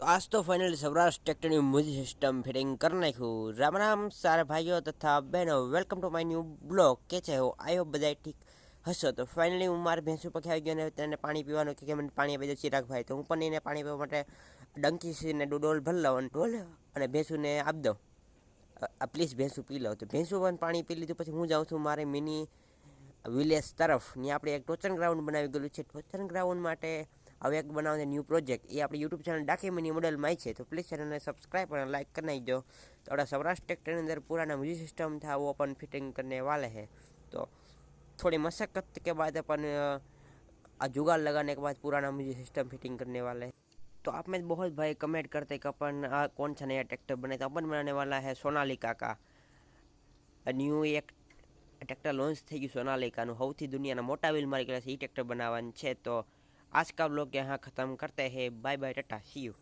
आज तो finally Saurashtra tractor ની મ્યુઝિક સિસ્ટમ ફિટિંગ કરી નાખ્યું। રામ રામ સારા ભાઈઓ તથા બહેનો, welcome to my new blog. કે છે હો આયો બધા ઠીક હશો તો ફાઇનલી હું મારા ભેંસુ પખી આવી ગયો ને તેને પાણી પીવાનું કે મને પાણી આપી દો ચિરાગભાઈ, તો હું પણ એને પાણી પીવા માટે ડંકી સીને ડોલ ભરી લઉં અને ભેંસુને આપી દઉં। આ પ્લીઝ ભેંસુ પી લો, તો ભેંસુ પણ પાણી પી લીધું પછી હું જાઉં છું મારે મિની વિલેજ તરફ। ને આપણે એક ટોચન ગ્રાઉન્ડ બનાવી ગયેલું છે। ટોચન ગ્રાઉન્ડ માટે હવે એક બનાવવાનો ન્યૂ પ્રોજેક્ટ, એ આપણી યુટ્યુબ ચેનલ ડાકે મિની મોડલમાં છે, તો પ્લીઝ ચેનલને सब्सक्राइब और लाइक कर दो। तो थोड़ा सौराष्ट्र ट्रैक्टर के अंदर पुराना म्यूजिक सिस्टम था वो अपन फिटिंग करने वाले हैं। तो थोड़ी मशक्क़त के बाद अपन जुगाड़ लगाने के बाद पुराना म्यूजिक सिस्टम फिटिंग करने वाले हैं। तो आप में बहुत भाई कमेंट करते कि अपन कौन सा नया ट्रैक्टर बने, तो अपन बनाने वाला है सोनालिका का न्यू एक ट्रैक्टर लॉन्च થઈ ગયું સોનાલિકાનું, સૌથી દુનિયાના મોટા વ્હીલ મારી ગયા છે એ ટ્રેક્ટર બનાવવાનું છે। તો आज का व्लॉग यहाँ ख़त्म करते हैं। Bye bye, tata, see you.